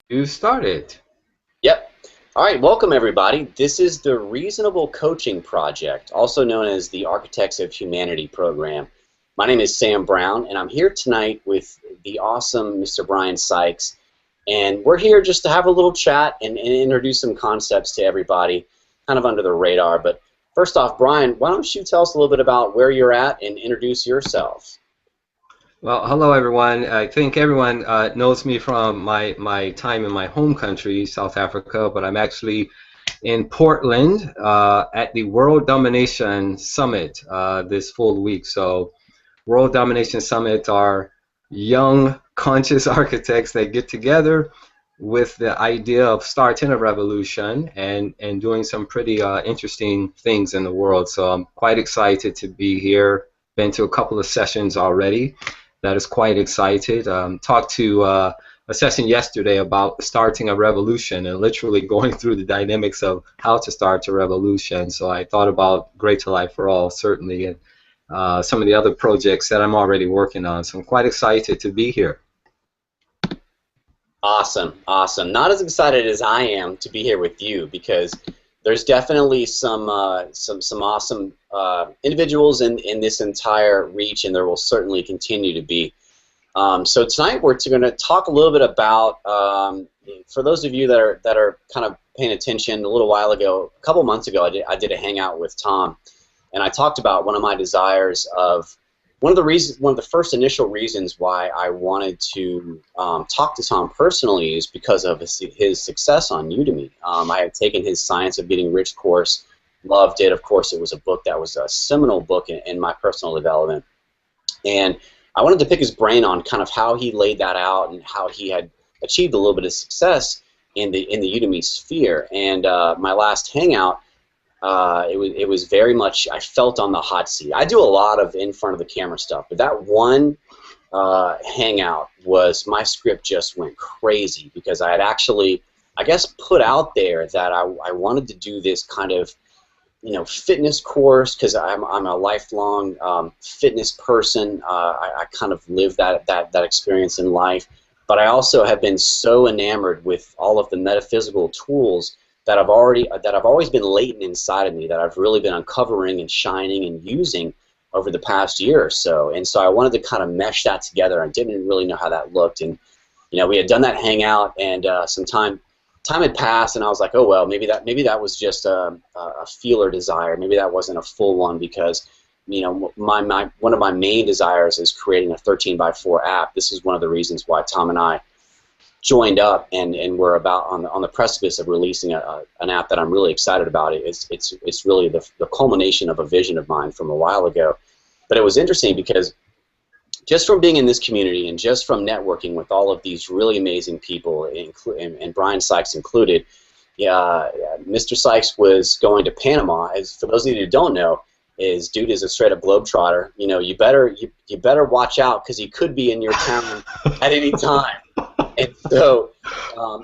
You started. Yep. All right, welcome everybody. This is the Reasonable Coaching Project, also known as the Architects of Humanity program. My name is Sam Brown, and I'm here tonight with the awesome Mr. Brian Sykes. And we're here just to have a little chat and introduce some concepts to everybody, kind of under the radar. But first off, Brian, why don't you tell us a little bit about where you're at and introduce yourself? Well, hello everyone. I think everyone knows me from my time in my home country, South Africa, but I'm actually in Portland at the World Domination Summit this full week. So, World Domination Summit are young, conscious architects that get together with the idea of starting a revolution and doing some pretty interesting things in the world. So, I'm quite excited to be here. Been to a couple of sessions already. That is quite excited. Talked to a session yesterday about starting a revolution and literally going through the dynamics of how to start a revolution. So I thought about Great to Life for All, certainly, and some of the other projects that I'm already working on. So I'm quite excited to be here. Awesome, awesome. Not as excited as I am to be here with you because there's definitely some awesome individuals in this entire reach, and there will certainly continue to be. So tonight we're going to talk a little bit about, for those of you that are kind of paying attention. A little while ago, a couple months ago, I did a hangout with Tom, and I talked about one of my desires of one of the first initial reasons why I wanted to talk to Tom personally is because of his success on Udemy. I had taken his Science of Getting Rich course, loved it. Of course, it was a book that was a seminal book in my personal development, and I wanted to pick his brain on kind of how he laid that out and how he had achieved a little bit of success in the Udemy sphere. And my last hangout, it was very much, I felt on the hot seat. I do a lot of in front of the camera stuff, but that one hangout was, my script just went crazy because I had actually, I guess, put out there that I wanted to do this kind of, fitness course because I'm a lifelong fitness person. I kind of live that experience in life, but I also have been so enamored with all of the metaphysical tools that have always been latent inside of me that I've really been uncovering and shining and using over the past year or so. And so I wanted to kind of mesh that together. I didn't really know how that looked, and we had done that hangout, and some time had passed, and I was like, oh well, maybe that was just a feeler desire. Maybe that wasn't a full one because one of my main desires is creating a 13 by 4 app. This is one of the reasons why Tom and I joined up, and we're about on the precipice of releasing an app that I'm really excited about. It's really the culmination of a vision of mine from a while ago. But it was interesting because just from being in this community and just from networking with all of these really amazing people, and Brian Sykes included, yeah, Mr. Sykes was going to Panama. As for those of you who don't know, dude is a straight up globetrotter. You better watch out because he could be in your town at any time. And so,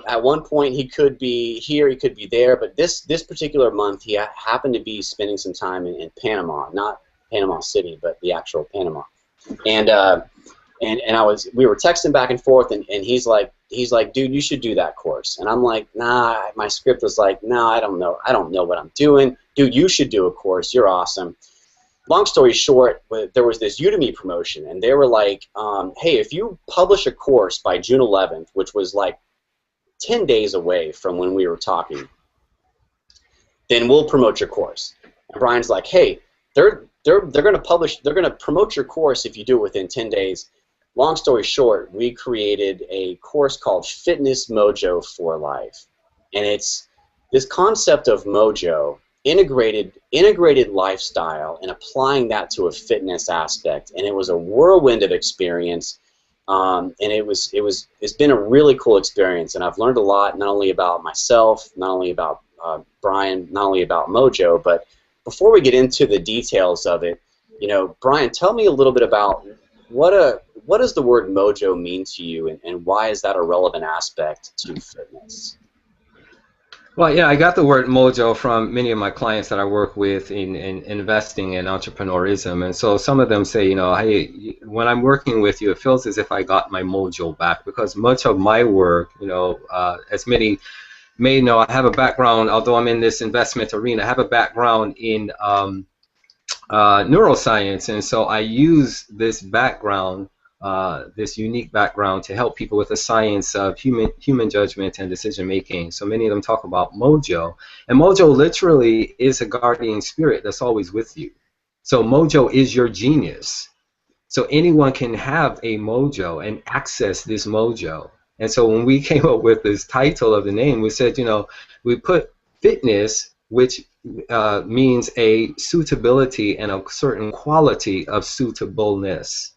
at one point he could be here, he could be there, but this particular month he happened to be spending some time in Panama, not Panama City, but the actual Panama. And we were texting back and forth, and he's like, dude, you should do that course. And I'm like, nah. My script was like, nah, I don't know what I'm doing. Dude, you should do a course. You're awesome. Long story short, there was this Udemy promotion, and they were like, hey, if you publish a course by June 11th, which was like 10 days away from when we were talking, then we'll promote your course. And Brian's like, hey, they're going to promote your course if you do it within 10 days. Long story short, we created a course called Fitness Mojo for Life, and it's this concept of Mojo, integrated lifestyle, and applying that to a fitness aspect. And it was a whirlwind of experience, and it's been a really cool experience. And I've learned a lot, not only about myself, not only about Brian, not only about Mojo, but before we get into the details of it, Brian, tell me a little bit about what does the word mojo mean to you, and why is that a relevant aspect to fitness? Well, yeah, I got the word mojo from many of my clients that I work with in investing and entrepreneurism. And so some of them say, hey, when I'm working with you, it feels as if I got my mojo back because much of my work, as many may know, I have a background, although I'm in this investment arena, I have a background in neuroscience, and so I use this background, this unique background, to help people with the science of human judgment and decision making. So many of them talk about mojo, and mojo literally is a guardian spirit that's always with you. So mojo is your genius. So anyone can have a mojo and access this mojo. And so when we came up with this title of the name, we said, we put fitness, which means a suitability and a certain quality of suitableness.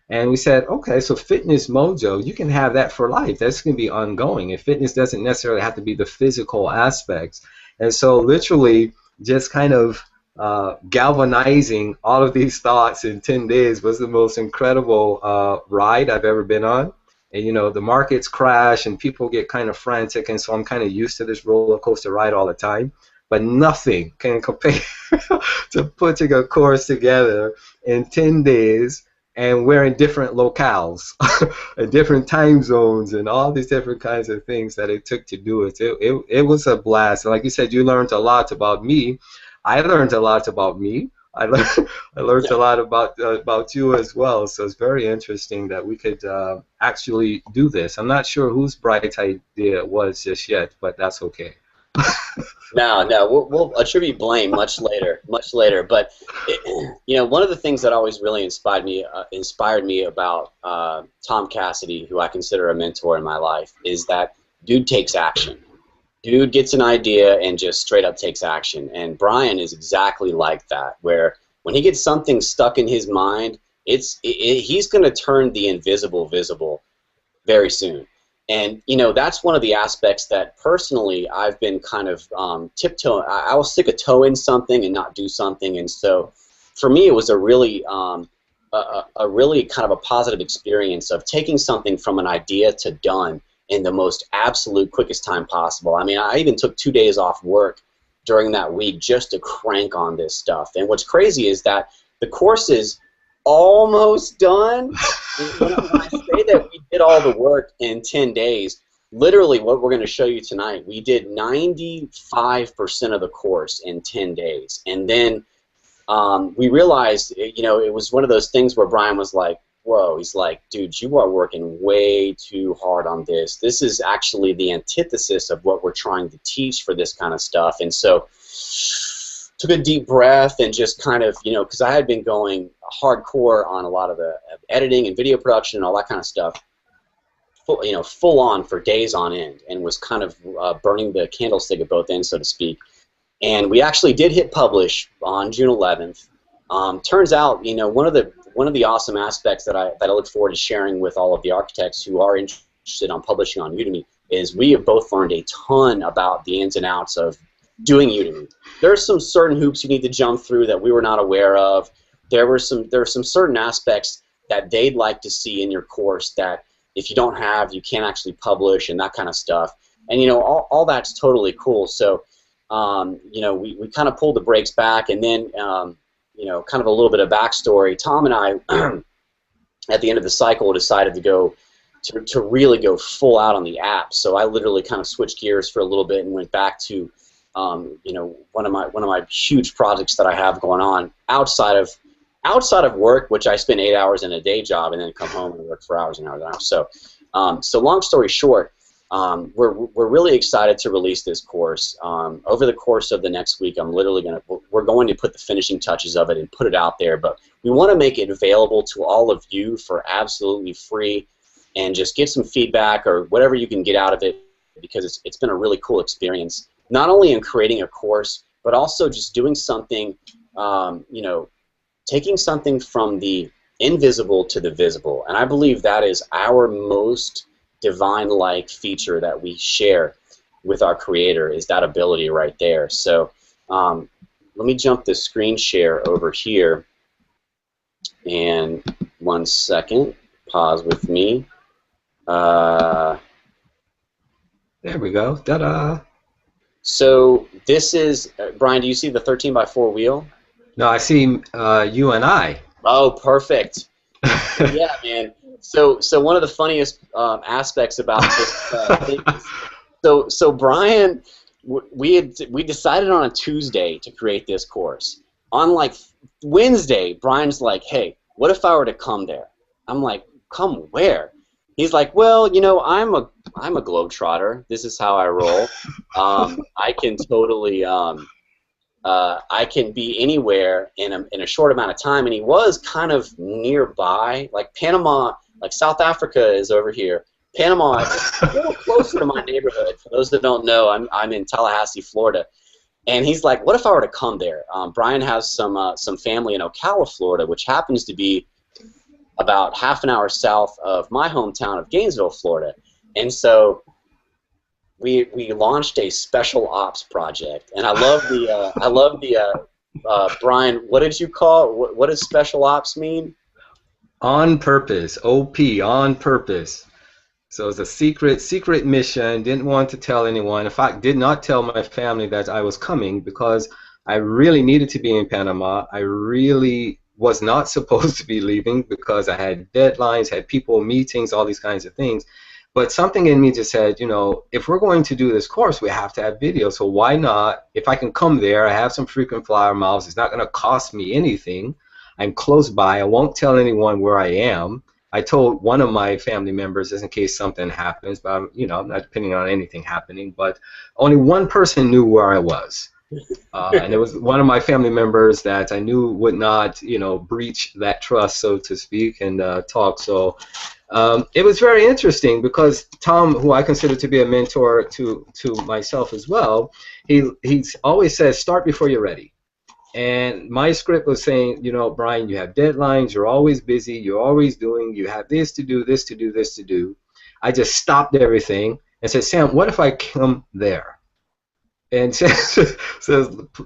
And we said, okay, so fitness mojo, you can have that for life. That's going to be ongoing. And fitness doesn't necessarily have to be the physical aspects. And so literally just kind of galvanizing all of these thoughts in 10 days was the most incredible ride I've ever been on. And the markets crash and people get kind of frantic, and so I'm kind of used to this roller coaster ride all the time. But nothing can compare to putting a course together in 10 days, and we're in different locales and different time zones and all these different kinds of things that it took to do it. It was a blast. And like you said, you learned a lot about me. I learned a lot about me. I learned a lot about you as well. So it's very interesting that we could actually do this. I'm not sure whose bright idea it was just yet, but that's okay. No, no, we'll attribute blame much later, much later. But one of the things that always really inspired me about Tom Cassidy, who I consider a mentor in my life, is that dude takes action. Dude gets an idea and just straight up takes action. And Brian is exactly like that, where when he gets something stuck in his mind, he's going to turn the invisible visible very soon. And that's one of the aspects that personally I've been kind of tiptoeing. I will stick a toe in something and not do something, and so for me it was a really kind of a positive experience of taking something from an idea to done in the most absolute quickest time possible. I mean, I even took 2 days off work during that week just to crank on this stuff. And what's crazy is that the course is almost done. When I say that we did all the work in 10 days, literally what we're going to show you tonight, we did 95% of the course in 10 days. And then we realized, it was one of those things where Brian was like, whoa, he's like, dude, you are working way too hard on this. This is actually the antithesis of what we're trying to teach for this kind of stuff. And so took a deep breath and just kind of, because I had been going hardcore on a lot of the editing and video production and all that kind of stuff, full on for days on end, and was kind of burning the candlestick at both ends, so to speak. And we actually did hit publish on June 11th. Turns out, one of the awesome aspects that I look forward to sharing with all of the architects who are interested on publishing on Udemy is we have both learned a ton about the ins and outs of doing Udemy. There are some certain hoops you need to jump through that we were not aware of. There are some certain aspects that they'd like to see in your course that if you don't have, you can't actually publish, and that kind of stuff. And all that's totally cool. So we kind of pulled the brakes back, and then kind of a little bit of backstory. Tom and I, at the end of the cycle, decided to go to really go full out on the app. So I literally kind of switched gears for a little bit and went back to one of my huge projects that I have going on outside of work, which I spend 8 hours in a day job and then come home and work for hours and hours and hours. So long story short, we're really excited to release this course. Over the course of the next week, we're going to put the finishing touches of it and put it out there. But we want to make it available to all of you for absolutely free, and just get some feedback or whatever you can get out of it, because it's been a really cool experience, not only in creating a course, but also just doing something, taking something from the invisible to the visible. And I believe that is our most divine-like feature that we share with our Creator, is that ability right there. So let me jump the screen share over here, and 1 second, pause with me. There we go. Ta-da! So this is, Brian, do you see the 13 by 4 wheel? No, I see you and I. Oh, perfect. Yeah, man. So one of the funniest aspects about this thing is, so Brian, we decided on a Tuesday to create this course. On like Wednesday, Brian's like, "Hey, what if I were to come there?" I'm like, "Come where?" He's like, "Well, you know, I'm a globetrotter. This is how I roll. I can totally I can be anywhere in a short amount of time." And he was kind of nearby, like Panama, like South Africa is over here. Panama is a little closer to my neighborhood. For those that don't know, I'm in Tallahassee, Florida. And he's like, "What if I were to come there?" Brian has some family in Ocala, Florida, which happens to be about half an hour south of my hometown of Gainesville, Florida. And so we launched a special ops project, and I love the Brian. What did you call? What does special ops mean? On purpose, OP, on purpose. So it's a secret mission. Didn't want to tell anyone. In fact, did not tell my family that I was coming because I really needed to be in Panama. I really was not supposed to be leaving because I had deadlines, had people, meetings, all these kinds of things. But something in me just said, you know, if we're going to do this course, we have to have video. So why not? If I can come there, I have some frequent flyer miles. It's not going to cost me anything. I'm close by. I won't tell anyone where I am. I told one of my family members just in case something happens, but I'm, you know, I'm not depending on anything happening. But only one person knew where I was, and it was one of my family members that I knew would not, you know, breach that trust, so to speak, and talk. So it was very interesting because Tom, who I consider to be a mentor to myself as well, he's always says start before you're ready. And my script was saying, you know, Brian, you have deadlines, you're always busy, you're always doing, you have this to do, this to do, this to do. I just stopped everything and said, Sam, what if I come there? And says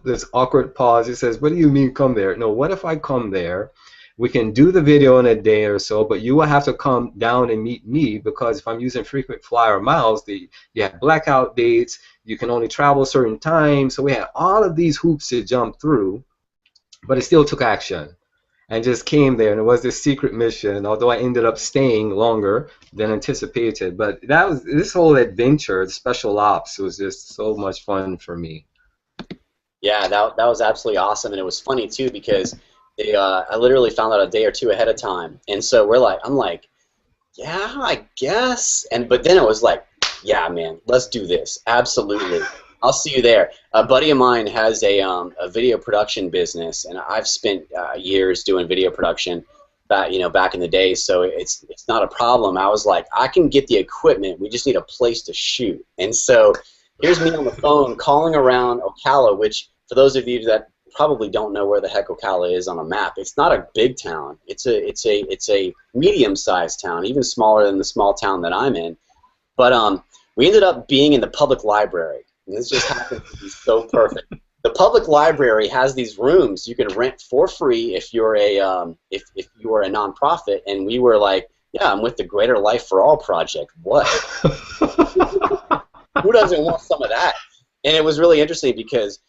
this awkward pause. He says, what do you mean come there? No, what if I come there? We can do the video in a day or so, but you will have to come down and meet me because if I'm using frequent flyer miles, you have blackout dates, you can only travel certain times. So we had all of these hoops to jump through, but it still took action and just came there. And it was this secret mission, although I ended up staying longer than anticipated. But that was this whole adventure, the special ops, was just so much fun for me. Yeah, that was absolutely awesome, and it was funny too because I literally found out a day or two ahead of time, and so I'm like, yeah, I guess, but then it was like, yeah, man, let's do this, absolutely. I'll see you there. A buddy of mine has a video production business, and I've spent years doing video production, back in the day. So it's not a problem. I was like, I can get the equipment. We just need a place to shoot. And so here's me on the phone calling around Ocala, which for those of you that probably don't know where the heck Ocala is on a map, it's not a big town. It's a medium-sized town, even smaller than the small town that I'm in. But we ended up being in the public library. And this just happens to be so perfect. The public library has these rooms you can rent for free if you're if you are a nonprofit, and we were like, yeah, I'm with the Greater Life for All project. What? Who doesn't want some of that? And it was really interesting because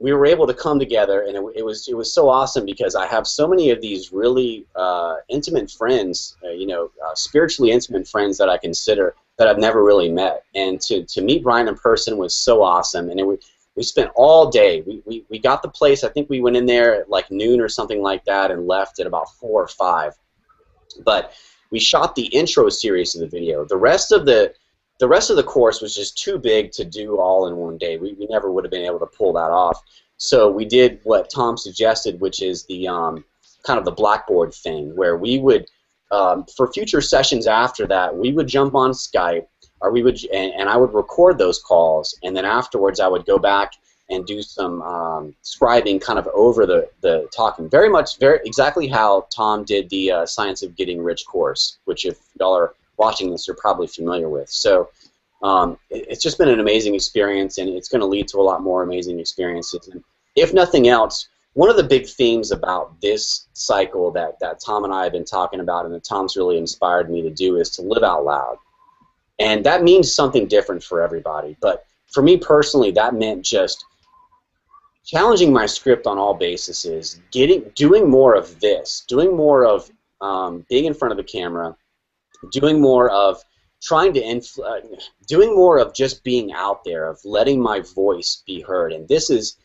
we were able to come together, and it was so awesome because I have so many of these really intimate friends, spiritually intimate friends that I consider that I've never really met. And to meet Brian in person was so awesome. And we spent all day. We got the place. I think we went in there at like noon or something like that and left at about 4 or 5. But we shot the intro series of the video. The rest of the course was just too big to do all in one day. We never would have been able to pull that off. So we did what Tom suggested, which is the kind of the Blackboard thing, where we would, for future sessions after that, we would jump on Skype, or we would, and I would record those calls, and then afterwards I would go back and do some scribing kind of over the talking. Very exactly how Tom did the Science of Getting Rich course, which if y'all are watching this, you're probably familiar with. So it's just been an amazing experience, and it's going to lead to a lot more amazing experiences. And if nothing else, one of the big themes about this cycle that Tom and I have been talking about, and that Tom's really inspired me to do, is to live out loud. And that means something different for everybody. But for me personally, that meant just challenging my script on all bases, doing more of this, doing more of being in front of the camera, doing more of trying to doing more of just being out there, of letting my voice be heard. And this is,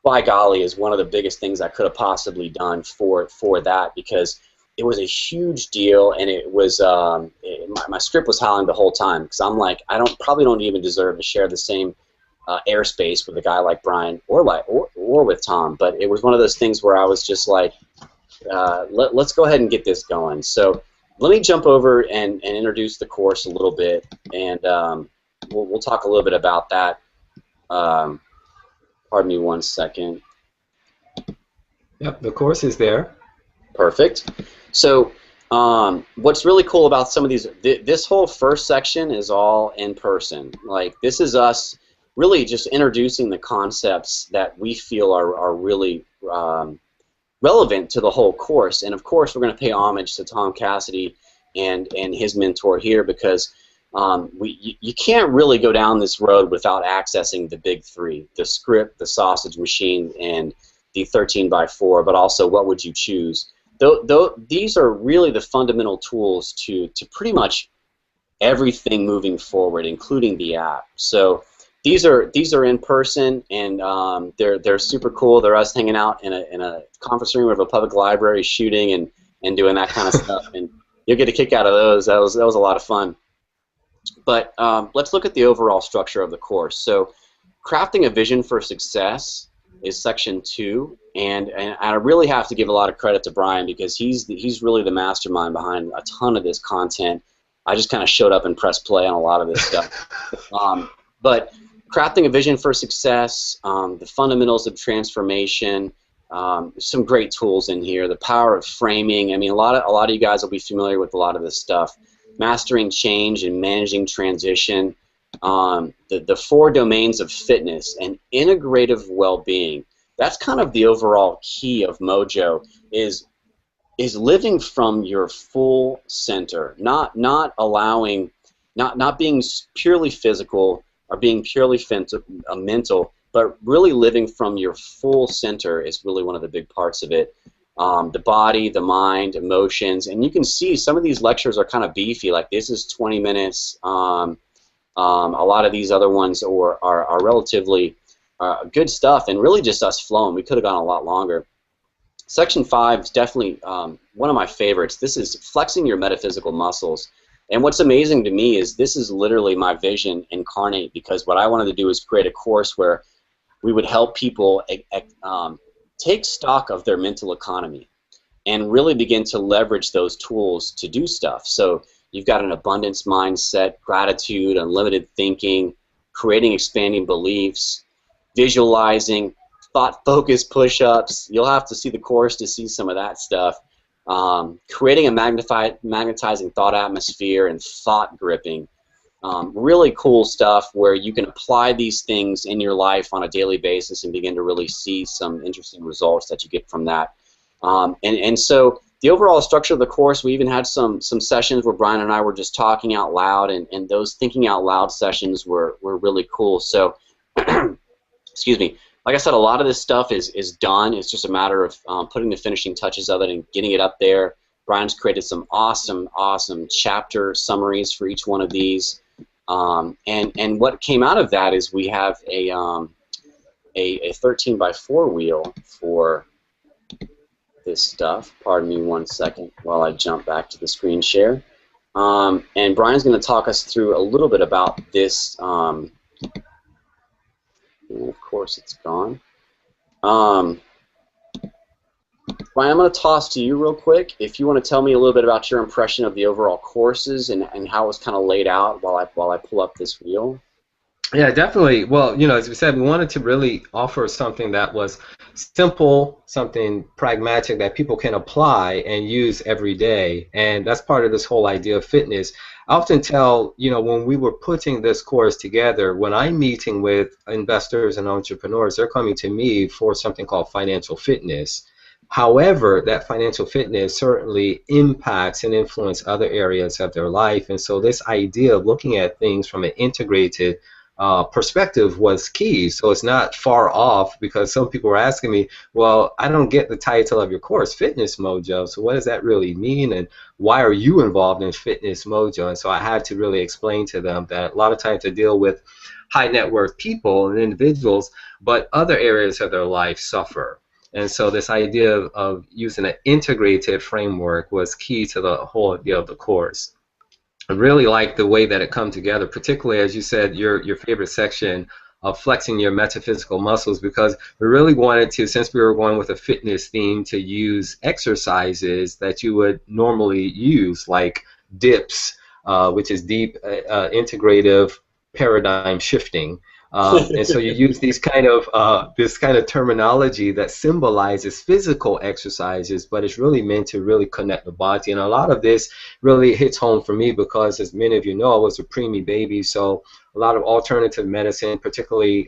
by golly, is one of the biggest things I could have possibly done for that, because it was a huge deal, and it was my script was howling the whole time, because I'm like, probably don't even deserve to share the same airspace with a guy like Brian or with Tom. But it was one of those things where I was just like, let's go ahead and get this going. So let me jump over and introduce the course a little bit, and we'll talk a little bit about that. Pardon me one second. Yep, the course is there. Perfect. So what's really cool about some of these, this whole first section is all in person. Like, this is us really just introducing the concepts that we feel are really relevant to the whole course. And of course, we're going to pay homage to Tom Cassidy and his mentor here, because you can't really go down this road without accessing the big three: the script, the sausage machine, and the 13x4, but also what would you choose. These are really the fundamental tools to pretty much everything moving forward, including the app. So these are in person, and they're super cool. They're us hanging out in a conference room of a public library, shooting and doing that kind of stuff, and you'll get a kick out of those. That was a lot of fun. But let's look at the overall structure of the course. So, crafting a vision for success is section 2, and I really have to give a lot of credit to Brian, because he's really the mastermind behind a ton of this content. I just kind of showed up and pressed play on a lot of this stuff. But crafting a vision for success, the fundamentals of transformation, some great tools in here. The power of framing. I mean, a lot of you guys will be familiar with a lot of this stuff. Mastering change and managing transition. The 4 domains of fitness and integrative well-being. That's kind of the overall key of Mojo, is living from your full center, not being purely physical or being purely mental, but really living from your full center is really one of the big parts of it. The body, the mind, emotions, and you can see some of these lectures are kind of beefy. Like, this is 20 minutes. A lot of these other ones are relatively good stuff, and really just us flowing. We could have gone a lot longer. Section 5 is definitely one of my favorites. This is flexing your metaphysical muscles. And what's amazing to me is this is literally my vision incarnate, because what I wanted to do is create a course where we would help people take stock of their mental economy and really begin to leverage those tools to do stuff. So you've got an abundance mindset, gratitude, unlimited thinking, creating expanding beliefs, visualizing, thought-focused push-ups. You'll have to see the course to see some of that stuff. Creating a magnetizing thought atmosphere and thought gripping. Really cool stuff where you can apply these things in your life on a daily basis and begin to really see some interesting results that you get from that. And so the overall structure of the course, we even had some sessions where Brian and I were just talking out loud, and those thinking out loud sessions were really cool. So, excuse me. Like I said, a lot of this stuff is done. It's just a matter of putting the finishing touches of it and getting it up there. Brian's created some awesome chapter summaries for each one of these. And what came out of that is we have a 13x4 wheel for this stuff. Pardon me one second while I jump back to the screen share. And Brian's going to talk us through a little bit about this. And of course, it's gone. Brian, I'm going to toss to you real quick. If you want to tell me a little bit about your impression of the overall courses and how it was kind of laid out while I pull up this wheel. Yeah, definitely. Well, as we said, we wanted to really offer something that was simple, something pragmatic that people can apply and use every day. And that's part of this whole idea of fitness. I often tell, when we were putting this course together, when I'm meeting with investors and entrepreneurs, they're coming to me for something called financial fitness. However, that financial fitness certainly impacts and influences other areas of their life. And so this idea of looking at things from an integrated perspective was key. So it's not far off, because some people were asking me, well, I don't get the title of your course, Fitness Mojo. So what does that really mean? And why are you involved in Fitness Mojo? And so I had to really explain to them that a lot of times I deal with high net worth people and individuals, but other areas of their life suffer. And so this idea of using an integrated framework was key to the whole idea of the course. I really like the way that it come together, particularly as you said, your favorite section of flexing your metaphysical muscles, because we really wanted to, since we were going with a fitness theme, to use exercises that you would normally use, like dips, which is deep integrative paradigm shifting. And so you use these kind of this kind of terminology that symbolizes physical exercises, but it's really meant to really connect the body. And a lot of this really hits home for me because, as many of you know, I was a preemie baby, so a lot of alternative medicine, particularly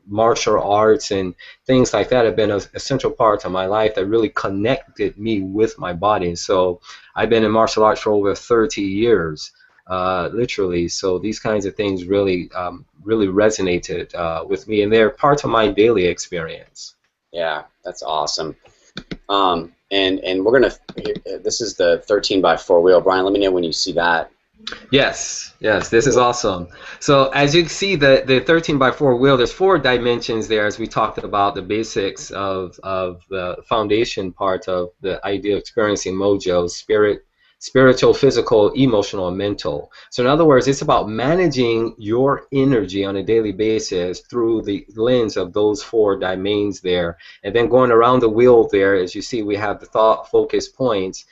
martial arts and things like that, have been a central part of my life that really connected me with my body. And so I've been in martial arts for over 30 years. Literally, so these kinds of things really, really resonated with me, and they're parts of my daily experience. Yeah, that's awesome. And we're gonna. This is the 13 by 4 wheel. Brian, let me know when you see that. Yes, yes, this is awesome. So as you can see, the 13 by 4 wheel, there's 4 dimensions there, as we talked about the basics of the foundation part of the idea of experiencing Mojo: spiritual, physical, emotional, and mental. So in other words, it's about managing your energy on a daily basis through the lens of those 4 domains there. And then going around the wheel there, as you see, we have the thought focus points,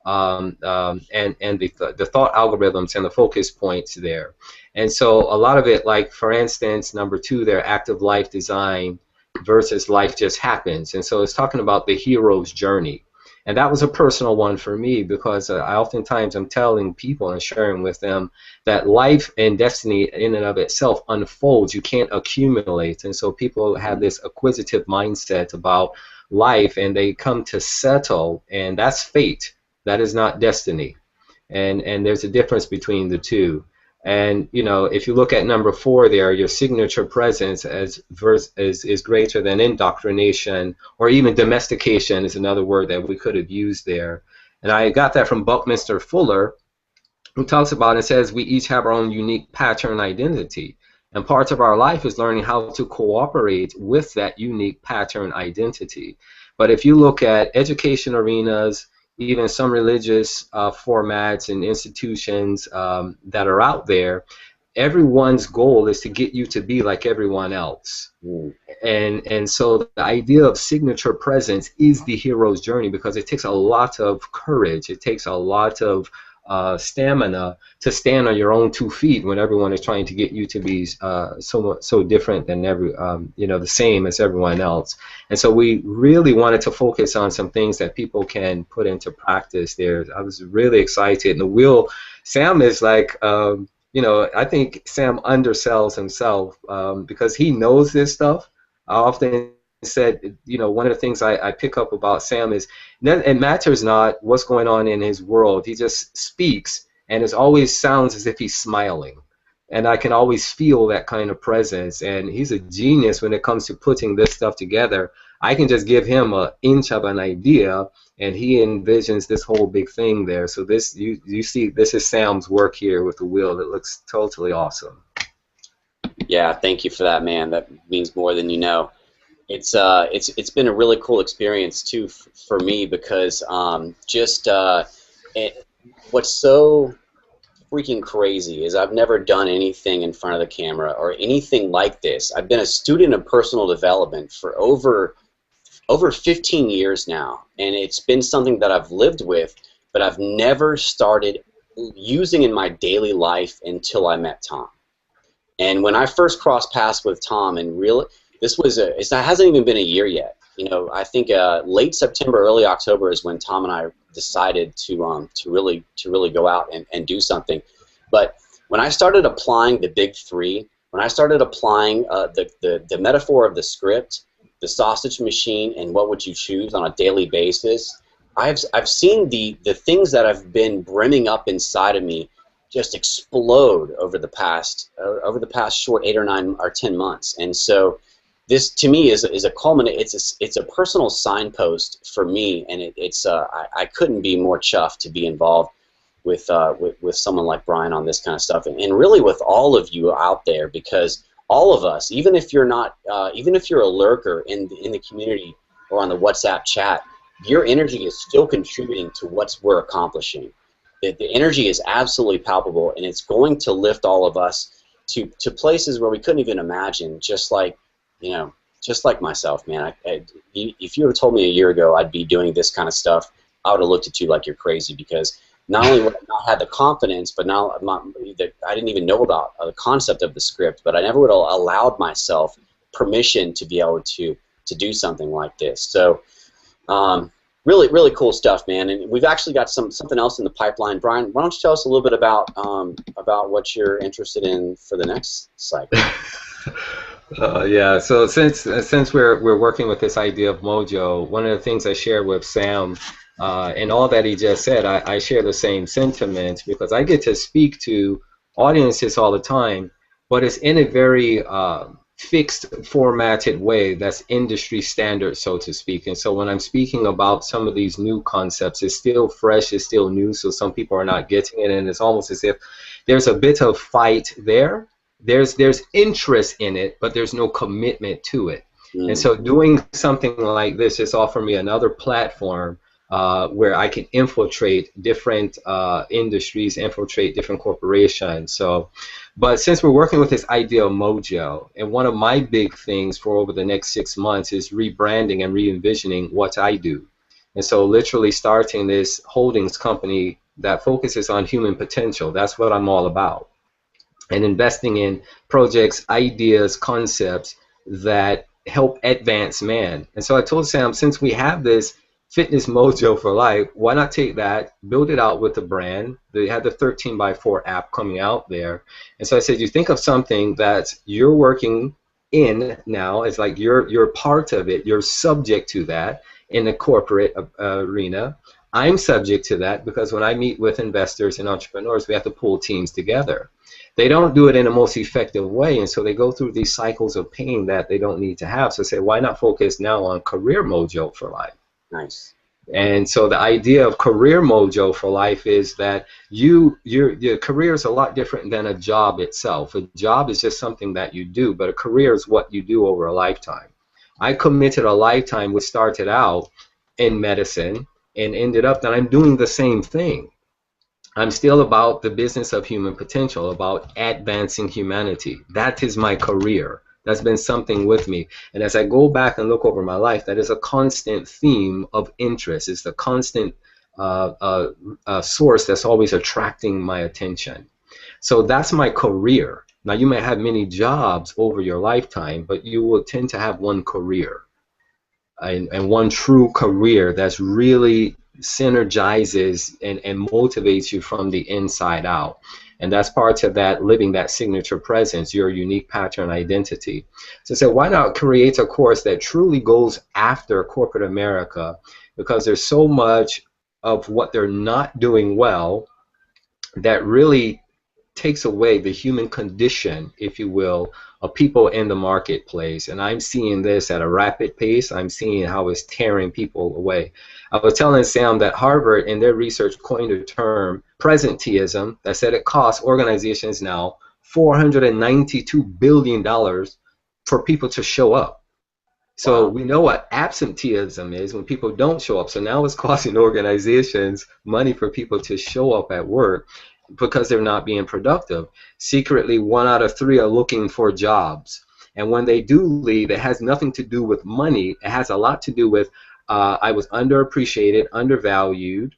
and the thought algorithms and the focus points there. And so a lot of it, like for instance, number 2 there, active life design versus life just happens. And so it's talking about the hero's journey. And that was a personal one for me, because I oftentimes I'm telling people and sharing with them that life and destiny in and of itself unfolds. You can't accumulate. And so people have this acquisitive mindset about life, and they come to settle, and that's fate. That is not destiny. And there's a difference between the two. And you know, if you look at number 4 there, your signature presence is greater than indoctrination, or even domestication is another word that we could have used there. And I got that from Buckminster Fuller, who talks about and says we each have our own unique pattern identity. And part of our life is learning how to cooperate with that unique pattern identity. But if you look at education arenas, even some religious formats and institutions that are out there, everyone's goal is to get you to be like everyone else. And so the idea of signature presence is the hero's journey, because it takes a lot of courage. It takes a lot of stamina to stand on your own 2 feet when everyone is trying to get you to be so different than the same as everyone else. And so we really wanted to focus on some things that people can put into practice there. I was really excited. And the wheel, Sam is like, I think Sam undersells himself because he knows this stuff. I often said, one of the things I pick up about Sam is it matters not what's going on in his world. He just speaks, and it always sounds as if he's smiling. And I can always feel that kind of presence. And he's a genius when it comes to putting this stuff together. I can just give him an inch of an idea, and he envisions this whole big thing there. So this, you see, this is Sam's work here with the wheel. That looks totally awesome. Yeah, thank you for that, man. That means more than you know. It's been a really cool experience too for me, because what's so freaking crazy is I've never done anything in front of the camera or anything like this. I've been a student of personal development for over 15 years now, and it's been something that I've lived with, but I've never started using in my daily life until I met Tom. And when I first crossed paths with Tom, and really, it hasn't even been a year yet. I think late September, early October is when Tom and I decided to really go out and do something. But when I started applying the big 3, when I started applying the metaphor of the script, the sausage machine, and what would you choose on a daily basis, I've seen the things that have been brimming up inside of me just explode over the past short 8 or 9 or 10 months. And so this to me is a culminate. It's a personal signpost for me, and I couldn't be more chuffed to be involved with someone like Brian on this kind of stuff, and really with all of you out there, because all of us, even if you're not, even if you're a lurker in the community or on the WhatsApp chat, your energy is still contributing to what we're accomplishing. The energy is absolutely palpable, and it's going to lift all of us to places where we couldn't even imagine. Just like, just like myself, man. If you would have told me a year ago I'd be doing this kind of stuff, I would have looked at you like you're crazy, because not only would I not have the confidence, but now I didn't even know about the concept of the script, but I never would have allowed myself permission to be able to do something like this. So really, really cool stuff, man. And we've actually got something else in the pipeline. Brian, why don't you tell us a little bit about what you're interested in for the next cycle? Yeah, so since we're working with this idea of Mojo, one of the things I shared with Sam, and all that he just said, I share the same sentiments, because I get to speak to audiences all the time, but it's in a very fixed, formatted way that's industry standard, so to speak. And so when I'm speaking about some of these new concepts, it's still fresh, it's still new, so some people are not getting it, and it's almost as if there's a bit of fight there. There's interest in it, but there's no commitment to it. And so doing something like this just offer me another platform where I can infiltrate different industries, infiltrate different corporations. So, but since we're working with this idea of Mojo, and one of my big things for over the next 6 months is rebranding and re-envisioning what I do. And so literally starting this holdings company that focuses on human potential. That's what I'm all about. And investing in projects, ideas, concepts that help advance man. And so I told Sam, since we have this Fitness Mojo for Life, why not take that, build it out with the brand? They had the 13x4 app coming out there. And so I said, you think of something that you're working in now, it's like you're part of it, you're subject to that in the corporate arena. I'm subject to that because when I meet with investors and entrepreneurs, we have to pull teams together. They don't do it in the most effective way, and so they go through these cycles of pain that they don't need to have. So say, why not focus now on Career Mojo for Life? Nice. And so the idea of Career Mojo for Life is that your career is a lot different than a job itself. A job is just something that you do, but a career is what you do over a lifetime. I committed a lifetime, which started out in medicine and ended up that I'm doing the same thing. I'm still about the business of human potential, about advancing humanity. That is my career. That's been something with me. And as I go back and look over my life, that is a constant theme of interest. It's the constant source that's always attracting my attention. So that's my career. Now, you may have many jobs over your lifetime, but you will tend to have one career and one true career that's really synergizes and motivates you from the inside out. And that's part of that living that signature presence, your unique pattern identity. So why not create a course that truly goes after corporate America, because there's so much of what they're not doing well that really takes away the human condition, if you will, of people in the marketplace. And I'm seeing this at a rapid pace. I'm seeing how it's tearing people away. I was telling Sam that Harvard in their research coined a term, presenteeism, that said it costs organizations now $492 billion for people to show up. So wow. We know what absenteeism is when people don't show up. So now it's costing organizations money for people to show up at work because they're not being productive. Secretly, 1 out of 3 are looking for jobs. And when they do leave, it has nothing to do with money. It has a lot to do with I was underappreciated, undervalued.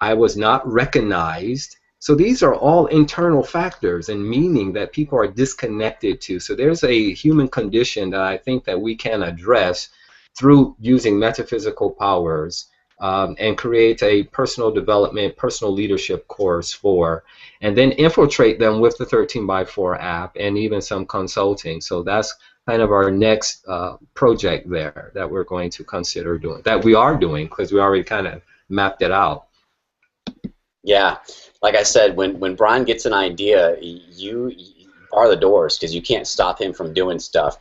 I was not recognized. So these are all internal factors and meaning that people are disconnected to. So there's a human condition that I think that we can address through using metaphysical powers and create a personal development, personal leadership course for, and then infiltrate them with the 13x4 app and even some consulting. So that's kind of our next project there that we're going to consider doing, that we are doing because we already kind of mapped it out. Yeah, like I said, when Brian gets an idea, you bar the doors because you can't stop him from doing stuff.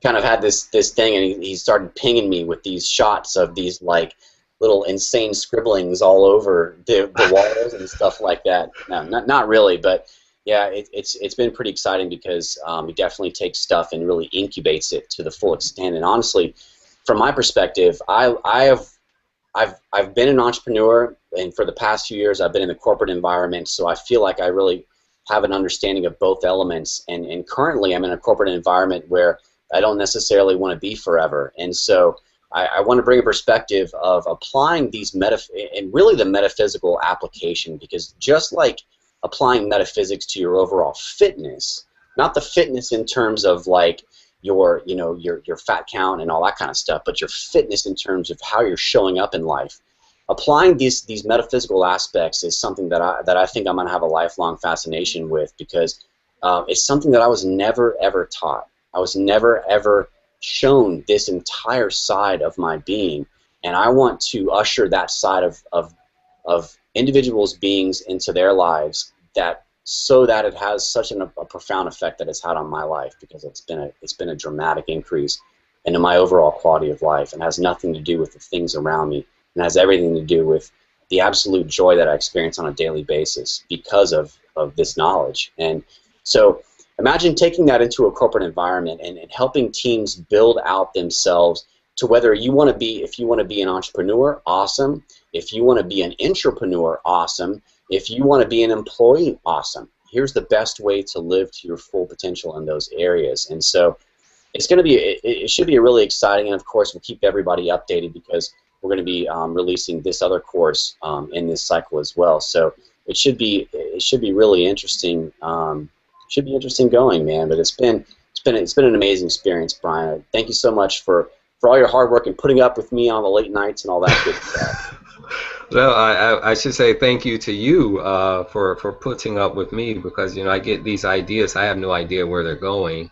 Kind of had this thing, and he started pinging me with these shots of these like little insane scribblings all over the walls and stuff like that. No, not really, but yeah, it's been pretty exciting because he definitely takes stuff and really incubates it to the full extent. And honestly, from my perspective, I've been an entrepreneur, and for the past few years I've been in the corporate environment, so I feel like I really have an understanding of both elements. And currently I'm in a corporate environment where I don't necessarily want to be forever. And so I want to bring a perspective of applying these and really the metaphysical application, because just like applying metaphysics to your overall fitness, not the fitness in terms of like your your fat count and all that kind of stuff, but your fitness in terms of how you're showing up in life. Applying these metaphysical aspects is something that I think I'm going to have a lifelong fascination with, because it's something that I was never ever taught. I was never ever shown this entire side of my being, and I want to usher that side of individuals' beings into their lives, so that it has such a profound effect that it's had on my life, because it's been a dramatic increase into my overall quality of life, and has nothing to do with the things around me, and has everything to do with the absolute joy that I experience on a daily basis because of this knowledge. And so imagine taking that into a corporate environment and helping teams build out themselves to whether you want to be, if you want to be an entrepreneur, awesome. If you want to be an intrapreneur, awesome. If you want to be an employee, awesome. Here's the best way to live to your full potential in those areas. And so it's going to be, it should be really exciting, and of course we'll keep everybody updated, because we're going to be releasing this other course in this cycle as well. So it should be really interesting. Should be interesting going, man. But it's been an amazing experience, Brian. Thank you so much for all your hard work and putting up with me on the late nights and all that good stuff. Well, I should say thank you to you for putting up with me, because I get these ideas, I have no idea where they're going,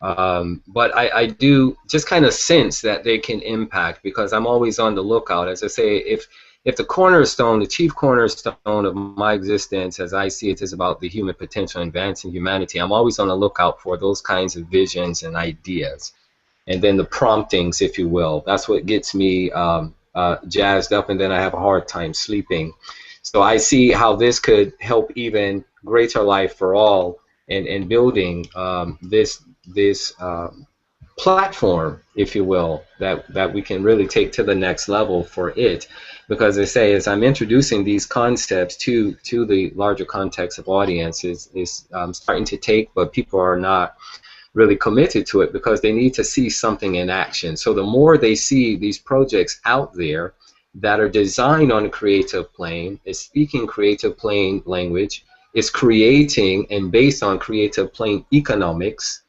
but I do just kind of sense that they can impact, because I'm always on the lookout. As I say, if the cornerstone, the chief cornerstone of my existence, as I see it, is about the human potential, advancing humanity, I'm always on the lookout for those kinds of visions and ideas, and then the promptings, if you will. That's what gets me jazzed up, and then I have a hard time sleeping. So I see how this could help even greater life for all, and building this platform, if you will, that we can really take to the next level for it. Because they say, as I'm introducing these concepts to the larger context of audiences, is starting to take, but people are not really committed to it because they need to see something in action. So the more they see these projects out there that are designed on a creative plane, is speaking creative plane language, is creating and based on creative plane economics,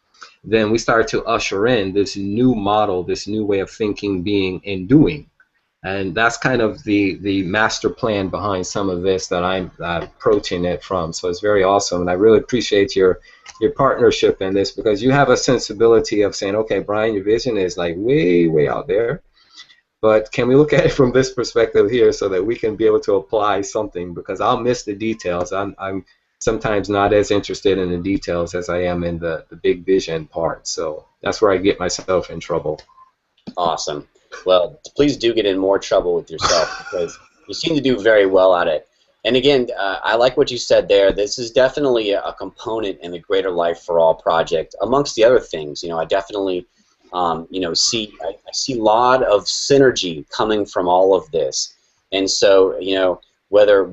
then we start to usher in this new model, this new way of thinking, being, and doing. And that's kind of the master plan behind some of this that I'm approaching it from. So it's very awesome, and I really appreciate your partnership in this, because you have a sensibility of saying, okay, Brian, your vision is like way out there, but can we look at it from this perspective here so that we can be able to apply something? Because I'll miss the details. I'm sometimes not as interested in the details as I am in the big vision part. So that's where I get myself in trouble. Awesome. Well, please do get in more trouble with yourself, because you seem to do very well at it. And again, I like what you said there. This is definitely a component in the Greater Life for All project, amongst the other things. I definitely, see I see a lot of synergy coming from all of this. And so, whether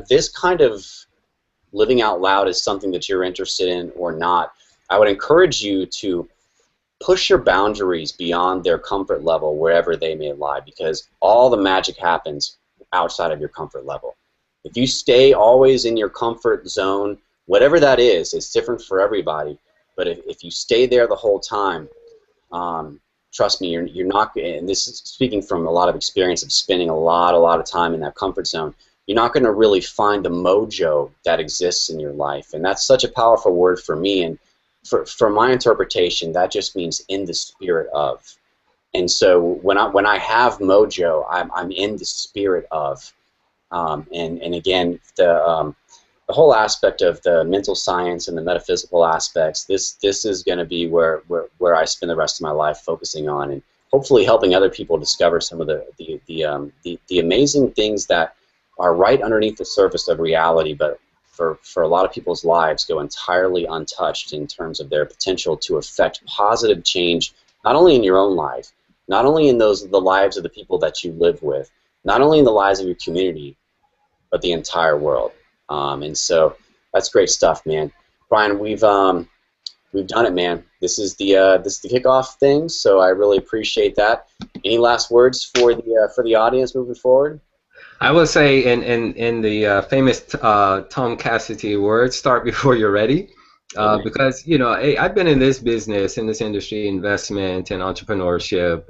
this kind of living out loud is something that you're interested in or not, I would encourage you to push your boundaries beyond their comfort level, wherever they may lie, because all the magic happens outside of your comfort level. If you stay always in your comfort zone, whatever that is, it's different for everybody, but if you stay there the whole time, trust me, you're not, and this is speaking from a lot of experience of spending a lot of time in that comfort zone, you're not going to really find the mojo that exists in your life. And that's such a powerful word for me, and for my interpretation, that just means in the spirit of. And so when I have mojo, I'm in the spirit of. And again, the whole aspect of the mental science and the metaphysical aspects, this is going to be where I spend the rest of my life focusing on, and hopefully helping other people discover some of the amazing things that are right underneath the surface of reality, but for a lot of people's lives go entirely untouched in terms of their potential to affect positive change, not only in your own life, not only in the lives of the people that you live with, not only in the lives of your community, but the entire world. And so that's great stuff, man. Brian, we've done it, man. This is the kickoff thing, so I really appreciate that. Any last words for the audience moving forward? I will say in the famous Tom Cassidy words, start before you're ready. Amen. Because, I've been in this business, in this industry, investment and entrepreneurship,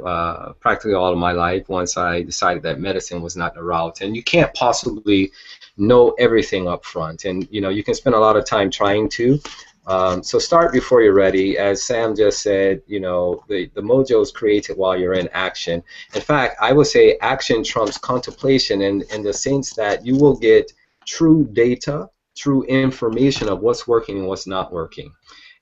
practically all of my life once I decided that medicine was not the route. And you can't possibly know everything up front. And, you can spend a lot of time trying to. So start before you're ready. As Sam just said, the mojo is created while you're in action. In fact, I would say action trumps contemplation in the sense that you will get true data, true information of what's working and what's not working.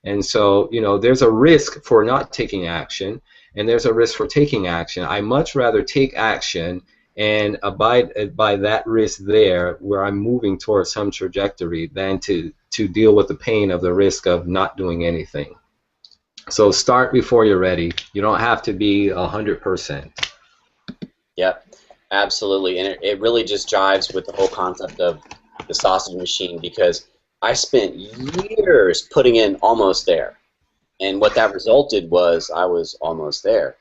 And so, there's a risk for not taking action, and there's a risk for taking action. I much rather take action and abide by that risk there where I'm moving towards some trajectory than to deal with the pain of the risk of not doing anything. So start before you're ready. You don't have to be 100%. Yep, absolutely. And it really just jives with the whole concept of the sausage machine, because I spent years putting in almost there. And what that resulted was I was almost there.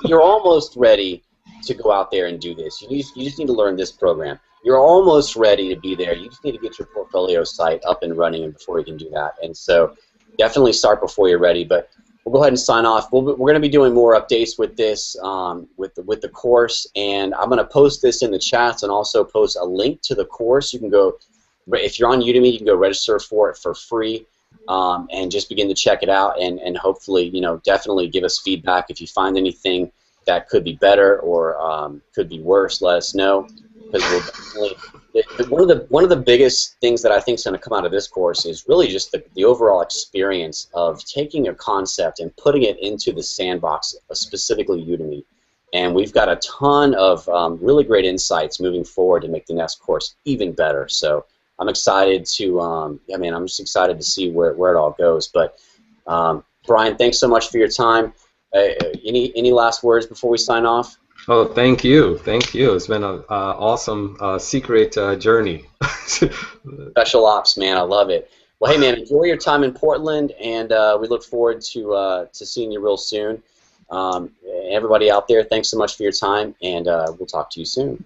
You're almost ready to go out there and do this. You just need to learn this program. You're almost ready to be there. You just need to get your portfolio site up and running before you can do that. And so definitely start before you're ready. But we'll go ahead and sign off. We're going to be doing more updates with this, with the course. And I'm going to post this in the chats and also post a link to the course. You can go, if you're on Udemy, you can go register for it for free. And just begin to check it out, and hopefully, definitely give us feedback. If you find anything that could be better or could be worse, let us know, because we'll definitely. One of the biggest things that I think is going to come out of this course is really just the overall experience of taking a concept and putting it into the sandbox, specifically Udemy. And we've got a ton of really great insights moving forward to make the next course even better. So I'm excited to, I'm just excited to see where it all goes. But Brian, thanks so much for your time. Any last words before we sign off? Oh, thank you. It's been an awesome secret journey. Special ops, man. I love it. Well, hey, man, enjoy your time in Portland, and we look forward to seeing you real soon. Everybody out there, thanks so much for your time, and we'll talk to you soon.